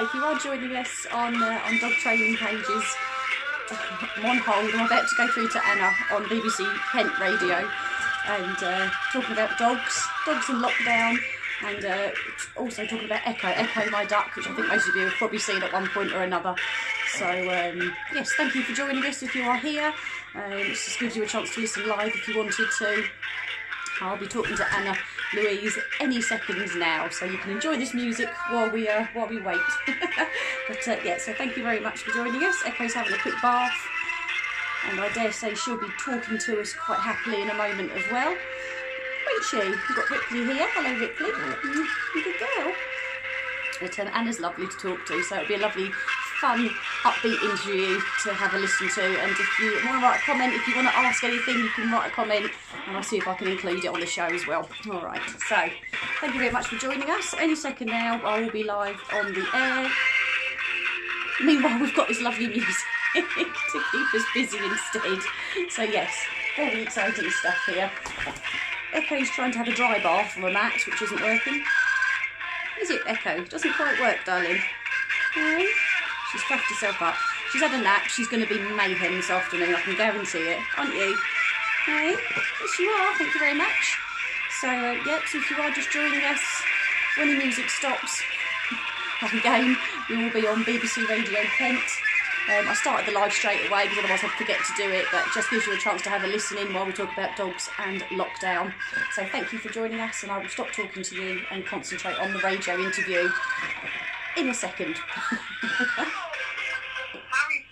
if you are joining us on dog training pages, I'm on hold. I'm about to go through to Anna on BBC Kent Radio and talking about dogs in lockdown, and also talking about Echo my duck, which I think most of you have probably seen at one point or another. So yes, thank you for joining us if you are here. This just gives you a chance to listen live if you wanted to. I'll be talking to Anna Louise any seconds now, so you can enjoy this music while we wait. But yeah, so thank you very much for joining us. Echo's having a quick bath, and I dare say she'll be talking to us quite happily in a moment as well, won't she? We've got Ripley here. Hello, Ripley. Good girl. But Anna's lovely to talk to, so it'll be a lovely, fun, upbeat interview to have a listen to. And if you want to write a comment, if you want to ask anything, you can write a comment, and I'll see if I can include it on the show as well. All right, so thank you very much for joining us. Any second now, I will be live on the air. Meanwhile, we've got this lovely music to keep us busy instead. So yes, very exciting stuff here. Echo's trying to have a dry bath from a mat, which isn't working. Is it, Echo? Doesn't quite work, darling. No? She's fluffed herself up. She's had a nap. She's going to be mayhem this afternoon, I can guarantee it. Aren't you? Hey? Yes, you are. Thank you very much. So, yeah, so if you are just joining us, when the music stops, again, we will be on BBC Radio Kent. I started the live straight away because otherwise I'd forget to do it, but it just gives you a chance to have a listen in while we talk about dogs and lockdown. So thank you for joining us, and I will stop talking to you and concentrate on the radio interview in a second. Harry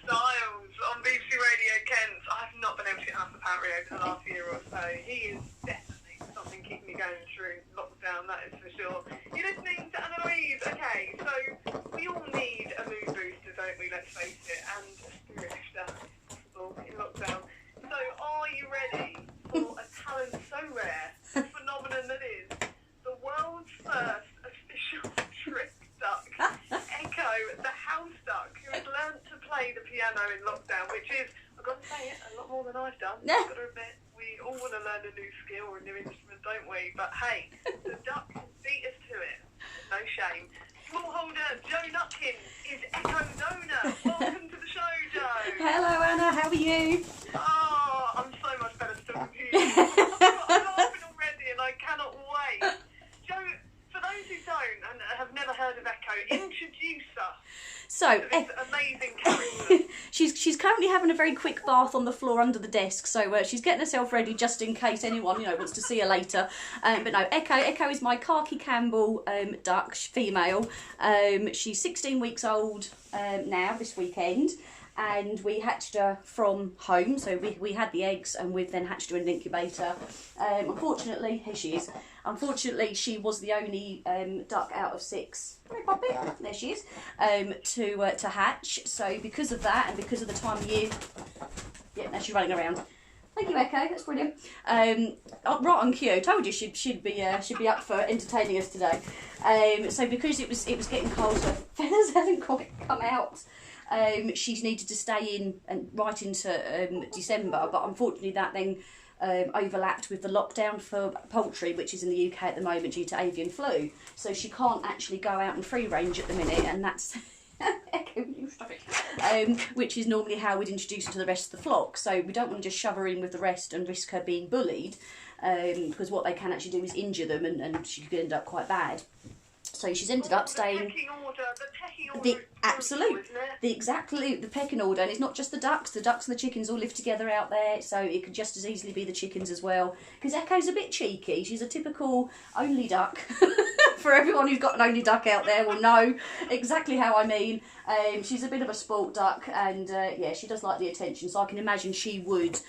Styles on BBC Radio Kent. I've not been able to get enough of Harry over the last year or so. He is definitely something keeping me going through lockdown, that is for sure. You're listening to Anna Louise. Okay, so we all need a mood booster, don't we? Let's face it, and a spirit lifter if possible in lockdown. So are you ready for a talent so rare, a phenomenon that is the world's first official trick duck, Echo, the house duck, who has learnt to play the piano in lockdown, which is, I've got to say it, a lot more than I've done. I've got to admit, we all want to learn a new skill or a new instrument, don't we? But hey, the duck beat us to it. No shame. Smallholder Joe Nutkin is Echo's owner. Welcome to the show, Joe. Hello, Anna. How are you? Oh, I'm so much better to talk to you. I'm laughing already, and I cannot wait. Joe, for those who don't and have never heard of Echo, introduce us. So, this amazing character. she's currently having a very quick bath on the floor under the desk, so she's getting herself ready just in case anyone, wants to see her later. But no, Echo is my khaki Campbell duck, female. She's 16 weeks old now this weekend, and we hatched her from home, so we had the eggs and we've then hatched her in an incubator. Unfortunately, here she is. Unfortunately, she was the only duck out of 6. Hey, Poppy, there she is. To hatch. So because of that, and because of the time of year, yeah, now she's running around. Thank you, Echo. That's brilliant. Right on cue. Told you she'd be up for entertaining us today. So because it was getting cold, so feathers haven't quite come out. She's needed to stay in and right into December, but unfortunately that then overlapped with the lockdown for poultry, which is in the UK at the moment due to avian flu. So she can't actually go out and free range at the minute, and that's Echo, you stop it. Which is normally how we'd introduce her to the rest of the flock. So we don't want to just shove her in with the rest and risk her being bullied, because what they can actually do is injure them, and she could end up quite bad. So she's ended up staying. The pecking order The pecking order, and it's not just the ducks and the chickens all live together out there, so it could just as easily be the chickens as well. Because Echo's a bit cheeky. She's a typical only duck. For everyone who's got an only duck out there will know exactly how I mean. She's a bit of a sport duck, and yeah, she does like the attention, so I can imagine she would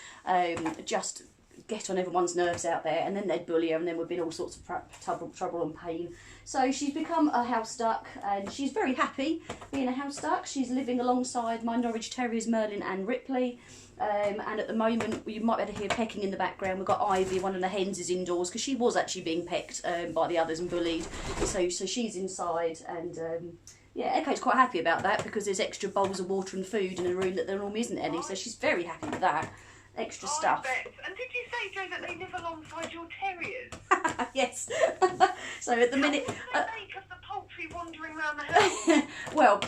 just get on everyone's nerves out there, and then they'd bully her, and then we'd be in all sorts of trouble and pain. So she's become a house duck, and she's very happy being a house duck. She's living alongside my Norwich Terriers, Merlin and Ripley. And at the moment, you might be able to hear pecking in the background. We've got Ivy, one of the hens, is indoors because she was actually being pecked by the others and bullied. So she's inside, and yeah, Echo's quite happy about that because there's extra bowls of water and food in a room that there normally isn't any. So she's very happy with that. Extra stuff. I bet. And did you say, Joe, that they live alongside your terriers? Yes. So at the minute. What do they make of the poultry aimlessly wandering around the house? Well,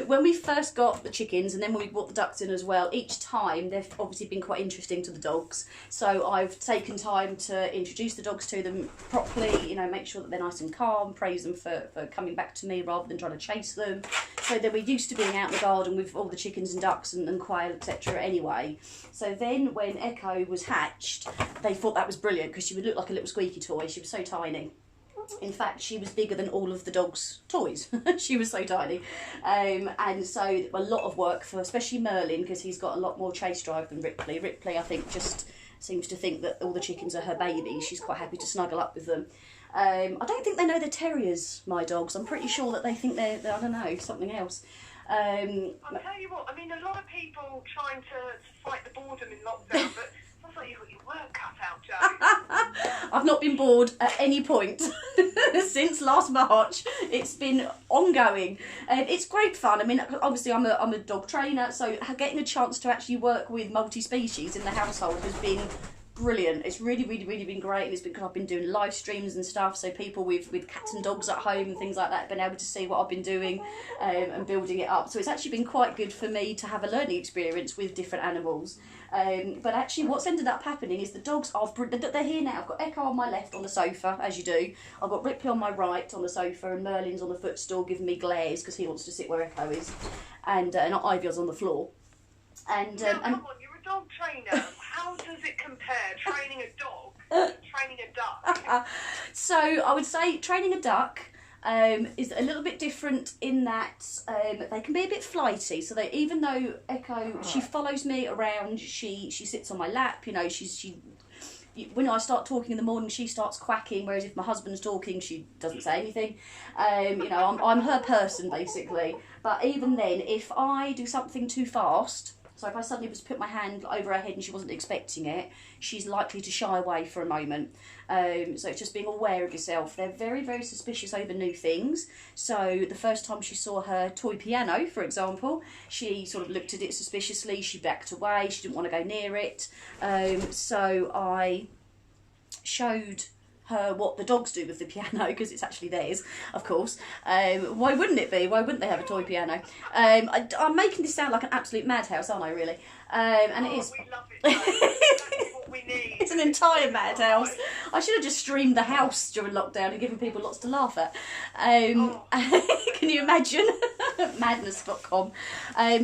when we first got the chickens and then when we brought the ducks in as well, each time they've obviously been quite interesting to the dogs. So I've taken time to introduce the dogs to them properly, you know, make sure that they're nice and calm, praise them for coming back to me rather than trying to chase them. So that we're used to being out in the garden with all the chickens and ducks and quail, etc. anyway. So then when Echo was hatched, they thought that was brilliant because she would look like a little squeaky toy. She was so tiny. In fact, she was bigger than all of the dog's toys. She was so tiny. And so a lot of work for especially Merlin, because he's got a lot more chase drive than Ripley. Ripley, I think, just seems to think that all the chickens are her babies. She's quite happy to snuggle up with them. I don't think they know they're terriers, my dogs. I'm pretty sure that they think they're I don't know, something else. I'll tell you what, I mean, a lot of people trying to fight the boredom in lockdown, but sounds like you've got your work cut out, Joe. I've not been bored at any point since last March. It's been ongoing. It's great fun. I mean, obviously I'm a dog trainer, so getting a chance to actually work with multi-species in the household has been brilliant. It's really been great, and it's because I've been doing live streams and stuff, so people with cats and dogs at home and things like that have been able to see what I've been doing and building it up. So it's actually been quite good for me to have a learning experience with different animals. But actually what's ended up happening is the dogs are, they're here now. I've got Echo on my left on the sofa, as you do. I've got Ripley on my right on the sofa, and Merlin's on the footstool giving me glares because he wants to sit where Echo is, and Ivy's on the floor. And now, come on, you're a dog trainer. How does it compare, training a dog to training a duck? So I would say training a duck is a little bit different in that they can be a bit flighty. So they, even though Echo, she follows me around, she sits on my lap, you know, when I start talking in the morning, she starts quacking, whereas if my husband's talking, she doesn't say anything. You know, I'm her person, basically. But even then, if I do something too fast, so if I suddenly was to put my hand over her head and she wasn't expecting it, she's likely to shy away for a moment. So it's just being aware of yourself. They're very suspicious over new things. So the first time she saw her toy piano, for example, she sort of looked at it suspiciously. She backed away. She didn't want to go near it. So I showed her what the dogs do with the piano, because it's actually theirs, of course. Why wouldn't it be? Why wouldn't they have a toy piano? I'm making this sound like an absolute madhouse, aren't I, really? And it is. We love it, that's what we need. It's an entire madhouse. I should have just streamed the house during lockdown and given people lots to laugh at. Can you imagine? Madness.com.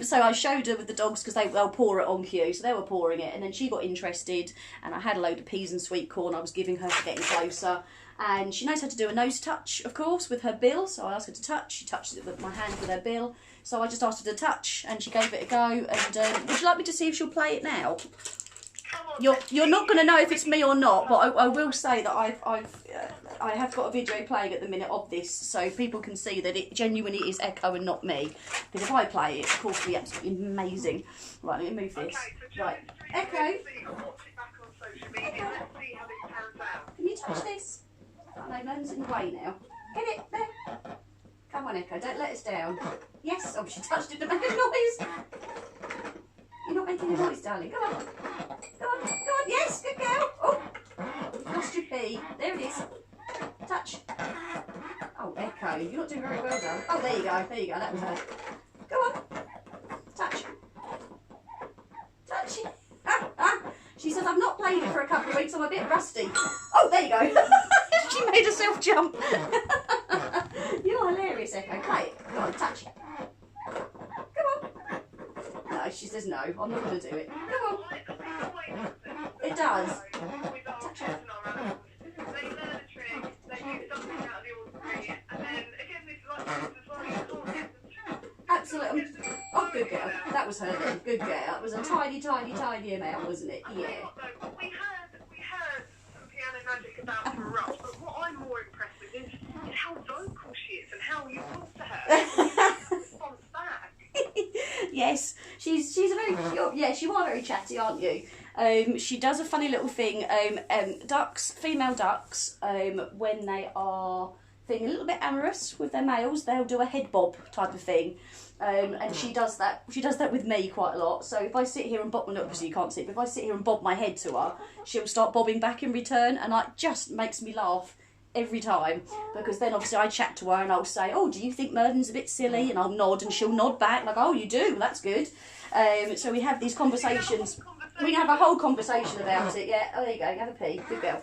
So I showed her with the dogs, because they'll paw it on cue, so they were pawing it, and then she got interested, and I had a load of peas and sweet corn I was giving her for getting closer. And she knows how to do a nose touch, of course, with her bill, so I asked her to touch. She touched it with my hand with her bill, so I just asked her to touch, and she gave it a go. And would you like me to see if she'll play it now? You're not going to know if it's me or not, but I will say that I have got a video playing at the minute of this, so people can see that it genuinely is Echo and not me. Because if I play it, of course, it'll be absolutely amazing. Right, let me move this. Okay, so Right, Echo. watch it back on social media. Let's see how this pans out. Can you touch this? Oh, no, Merlin's in the way now. Get it, there. Come on, Echo, don't let us down. Yes, oh, she touched it to make a noise. You're not making a noise, darling. Go on. Go on. Yes, good girl. Oh, you've lost your pee. There it is. Touch. Oh, Echo, you're not doing very well, darling. Oh, there you go. There you go. That was her. Go on. Touch. Touch. She says, I've not played it for a couple of weeks. I'm a bit rusty. Oh, there you go. She made herself jump. You're hilarious, Echo. Play it. Go on, touch it. No, she says no. I'm not going to do it. Come on. It does. Touch it. They learn a trick, they do something out of the ordinary, and then again, this is like this as well. You can't get them. Absolutely. Oh, good girl. That was her then. Good girl. That was a tiny amount, wasn't it? Yeah. We heard some piano magic about her rush, but what I'm more impressed with is how vocal she is and how you talk to her. Response back. Yes, she's a very, yes, you are very chatty, aren't you? She does a funny little thing. Female ducks, when they are feeling a little bit amorous with their males, they'll do a head bob type of thing. And she does that with me quite a lot. So if I sit here and bob, well, obviously you can't see, but if I sit here and bob my head to her, she'll start bobbing back in return, and it just makes me laugh every time, because then obviously I chat to her and I'll say, oh, do you think Merlin's a bit silly? And I'll nod and she'll nod back like, oh, you do? That's good. So we have these conversations. We can have a whole conversation about it. Yeah. Oh, there you go. Have a pee. Good girl.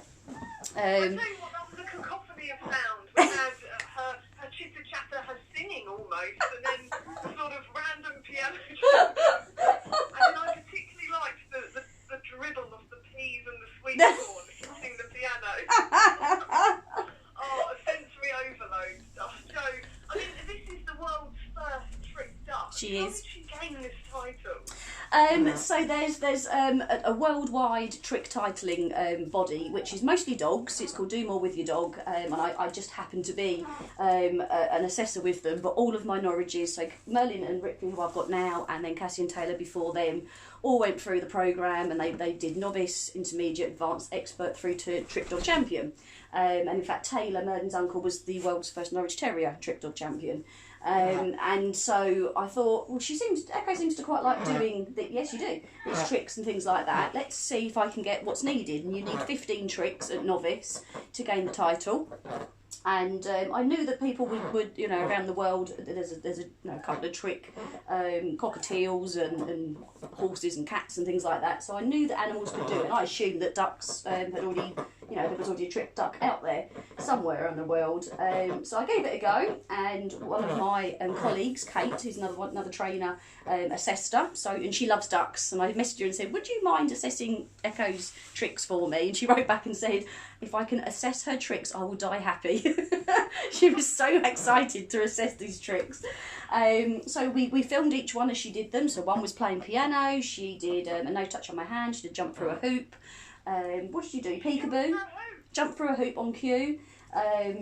I tell you what, that was a cacophony of sound. We had her chitter chatter, her singing almost, and then the sort of random piano. And then I particularly liked the dribble of the peas and the sweet corn hitting the piano. Oh, a sensory overload stuff. So, I mean, this is the world's first trick duck. She How is. did she gain this title? So there's a worldwide trick titling body, which is mostly dogs. It's called Do More With Your Dog, and I just happen to be an assessor with them. But all of my Norwiches, so Merlin and Ripley, who I've got now, and then Cassie and Taylor before them, all went through the programme, and they did novice, intermediate, advanced, expert through to trick dog champion. And in fact, Taylor, Merlin's uncle, was the world's first Norwich Terrier trick dog champion. And so I thought, well, Echo seems to quite like doing, yes you do, these tricks and things like that. Let's see if I can get what's needed. And you need 15 tricks at novice to gain the title. And I knew that people would around the world, there's a couple of trick cockatiels and horses and cats and things like that. So I knew that animals could do it. And I assumed that ducks had already, there was already a trick duck out there somewhere in the world. So I gave it a go, and one of my colleagues, Kate, who's another trainer, assessed her. And she loves ducks. And I messaged her and said, would you mind assessing Echo's tricks for me? And she wrote back and said, if I can assess her tricks, I will die happy. She was so excited to assess these tricks. So we filmed each one as she did them. So one was playing piano. She did a no touch on my hand. She did jump through a hoop. What did you do? Peekaboo. Jump through a hoop on cue.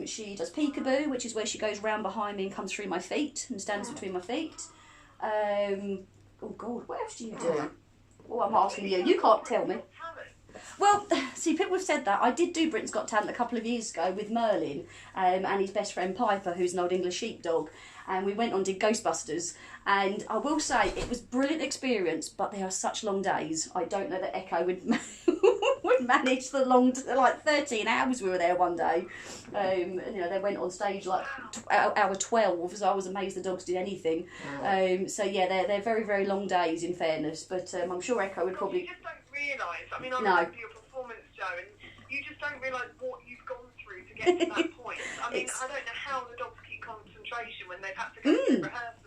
She does peekaboo, which is where she goes round behind me and comes through my feet and stands between my feet. Oh God, what else do you do? Oh, I'm asking you. You can't tell me. Well, see, people have said that. I did do Britain's Got Talent a couple of years ago with Merlin and his best friend Piper, who's an old English sheepdog. And we went on, did Ghostbusters. And I will say, it was a brilliant experience, but they are such long days. I don't know that Echo would would manage the long, like 13 hours we were there one day. They went on stage like hour 12, so I was amazed the dogs did anything. So yeah, they're very, very long days in fairness, but I'm sure Echo would probably... You just don't realise, I mean, I remember your performance, Joe, and you just don't realise what you've gone through to get to that point. I mean, I don't know how the dogs keep concentration when they've had to go through rehearsals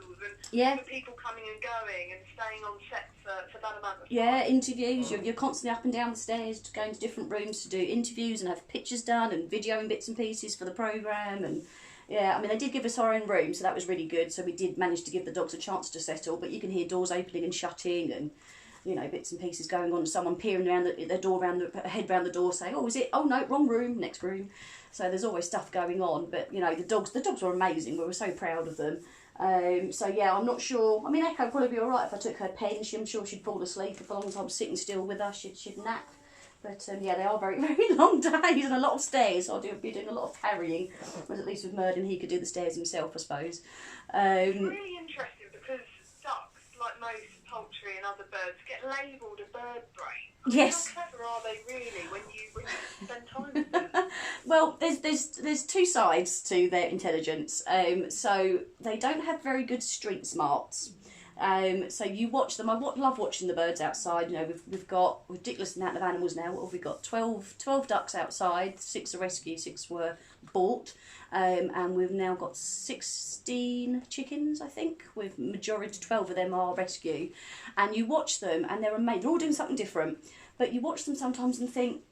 and the people coming and going and staying on set for that amount of time. Yeah, interviews. You're constantly up and down the stairs, going to different rooms to do interviews and have pictures done and videoing bits and pieces for the programme. And yeah, I mean, they did give us our own room, so that was really good. So we did manage to give the dogs a chance to settle, but you can hear doors opening and shutting and bits and pieces going on. Someone peering around their door, head round the door, saying, "Oh, is it? Oh no, wrong room, next room." So there's always stuff going on. But the dogs were amazing. We were so proud of them. So yeah, I'm not sure. I mean, Echo would probably be all right if I took her pen. I'm sure she'd fall asleep if, as long as I was sitting still with her, she'd nap. But yeah, they are very, very long days and a lot of stairs. So I'll be doing a lot of carrying. Whereas at least with Merlin, he could do the stairs himself, I suppose. It's really interesting because ducks, like most poultry and other birds, get labelled a bird brain. Yes. How clever are they really when you spend time with them? Well, there's two sides to their intelligence. So they don't have very good street smarts. So you watch them. I love watching the birds outside. We've got a ridiculous amount of animals now. What have we got? 12 ducks outside. 6 are rescue, 6 were bought. And we've now got 16 chickens, I think, with majority 12 of them are rescue. And you watch them and they're amazing. They're all doing something different. But you watch them sometimes and think,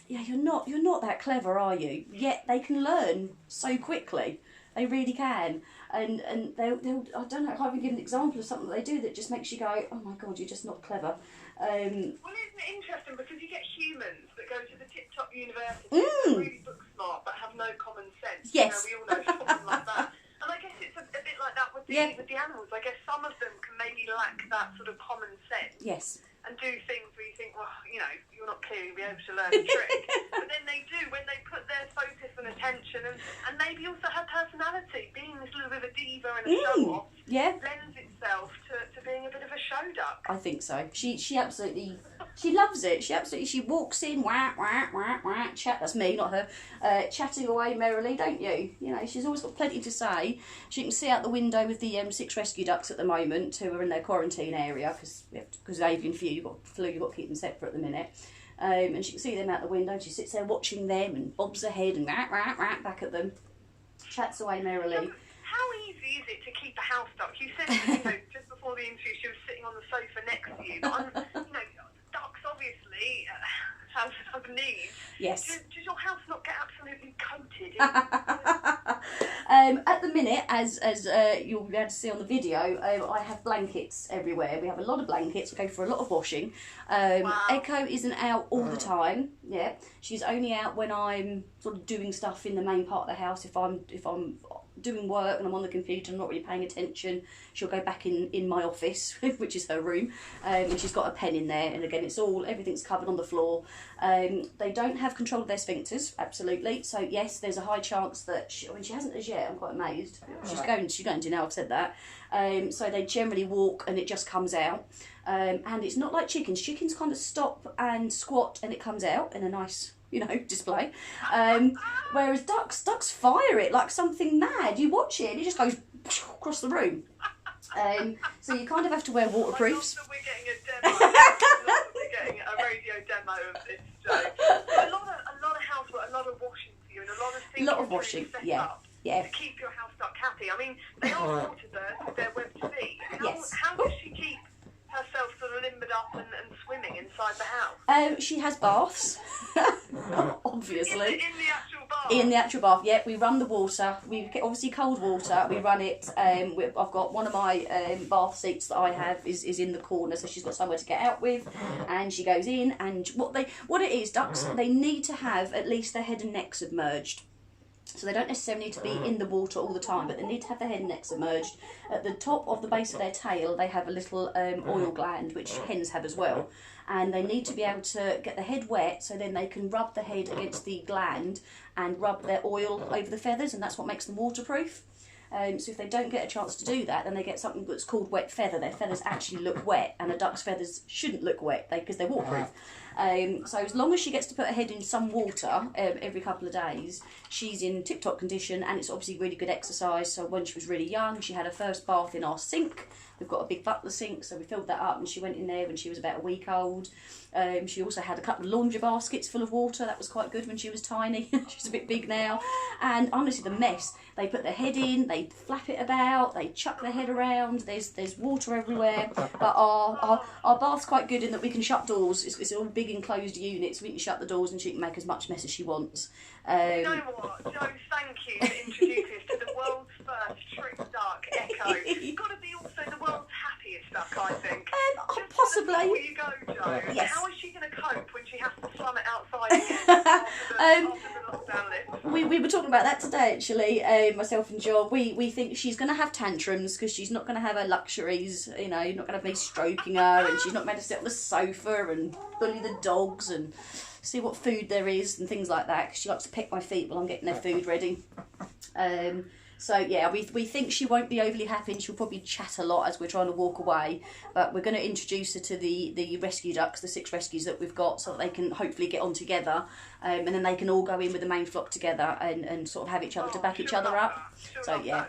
yeah, you're not that clever, are you? Yet they can learn so quickly. They really can. And they'll I don't know, I can't even give an example of something that they do that just makes you go, oh my God, you're just not clever. Well, isn't it interesting, because you get humans that go to the tip-top university, that are really book smart but have no common sense. Yes. We all know something like that. And I guess it's a bit like that with the animals. I guess some of them can maybe lack that sort of common sense. Yes. And do things where you think, well, you're not clearly be able to learn a trick. But then they do when they put their focus and attention and maybe also her personality, being this little bit of a diva and a show off, lends itself to being a bit of a show duck. I think so. She absolutely She loves it. She walks in, wah, wah, wah, wah, chat. That's me, not her. Chatting away merrily, don't you? You know, she's always got plenty to say. She can see out the window with the 6 rescue ducks at the moment, who are in their quarantine area because avian flu, you've got to keep them separate at the minute. And she can see them out the window. And she sits there watching them and bobs her head and rah, rah, rah, back at them. Chats away merrily. How easy is it to keep a house duck? You said, you know, just before the interview, she was sitting on the sofa next to you. But you know, ducks obviously have needs. Yes. Does your house not get absolutely coated? At the minute, as you'll be able to see on the video, I have blankets everywhere. We have a lot of blankets. We go for a lot of washing. Wow. Echo isn't out all the time. Yeah, she's only out when I'm sort of doing stuff in the main part of the house. If I'm doing work and I'm on the computer and not really paying attention, she'll go back in my office, which is her room, and she's got a pen in there, and again everything's covered on the floor. They don't have control of their sphincters, absolutely, so yes, there's a high chance that she hasn't as yet. I'm quite amazed. She's going to now, I've said that. So they generally walk and it just comes out, and it's not like chickens kind of stop and squat and it comes out in a nice, you know, display. Whereas ducks fire it like something mad. You watch it and it just goes across the room. So you kind of have to wear waterproofs. I love that we're getting a demo. We're getting a radio demo of this show. A lot of housework, a lot of washing for you, and a lot of things. A lot of washing, yeah. To keep your house duck happy. I mean, they are water birds with their webbed feet. How does she keep herself sort of limbered up and swimming inside the house? She has baths, obviously. In the actual bath? In the actual bath, yeah. We run the water. We get obviously cold water. We run it. I've got one of my bath seats that I have is in the corner, so she's got somewhere to get out with, and she goes in. And what it is, ducks, they need to have at least their head and neck submerged. So they don't necessarily need to be in the water all the time, but they need to have their head and neck submerged. At the top of the base of their tail, they have a little oil gland, which hens have as well. And they need to be able to get the head wet, so then they can rub the head against the gland and rub their oil over the feathers, and that's what makes them waterproof. So if they don't get a chance to do that, then they get something that's called wet feather. Their feathers actually look wet, and a duck's feathers shouldn't look wet because they're waterproof. So as long as she gets to put her head in some water every couple of days, she's in tip-top condition, and it's obviously really good exercise. So when she was really young, she had her first bath in our sink. We've got a big butler sink, so we filled that up, and she went in there when she was about a week old. She also had a couple of laundry baskets full of water. That was quite good when she was tiny. She's a bit big now. And honestly, the mess. They put their head in, they flap it about, they chuck their head around. There's water everywhere. But our bath's quite good in that we can shut doors. It's all big enclosed units. We can shut the doors and she can make as much mess as she wants. You know what, Jo, thank you for introducing us to the world's first trick duck, Echo. It's got to be also the world's happiest duck, I think. Possibly. Before you go, Jo, yes. How is she going to cope when she has to slum it outside again after the lockdown lifts? We were talking about that today, actually, myself and John. We think she's going to have tantrums because she's not going to have her luxuries, you know, you're not going to have me stroking her, and she's not going to sit on the sofa and bully the dogs and see what food there is and things like that, because she likes to peck my feet while I'm getting their food ready. So yeah, we think she won't be overly happy, and she'll probably chat a lot as we're trying to walk away. But we're going to introduce her to the rescue ducks, the 6 rescues that we've got, so that they can hopefully get on together, and then they can all go in with the main flock together and sort of have each other to back each other up. So yeah.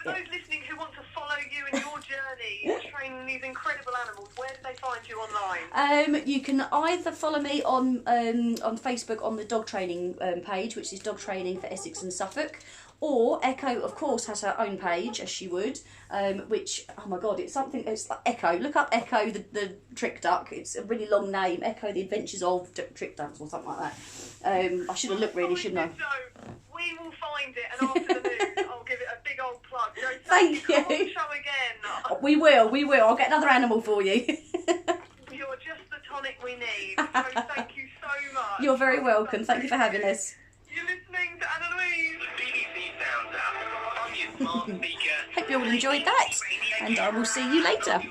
For those listening who want to follow you in your journey training these incredible animals, where do they find you online? You can either follow me on Facebook on the dog training page, which is Dog Training for Essex and Suffolk. Or Echo, of course, has her own page, as she would, which, oh my God, it's like Echo. Look up Echo, the trick duck. It's a really long name. Echo, the Adventures of Trick Ducks, or something like that. I should have looked really, shouldn't I? We will find it, and after the news, I'll give it a big old plug. Thank you. Come on the show again. We will. I'll get another animal for you. You're just the tonic we need. So thank you so much. You're very welcome. Thank you for having us. You're listening to Anna Louise. BBC Sounds App on your smart speaker. Hope you all enjoyed that, and I will see you later.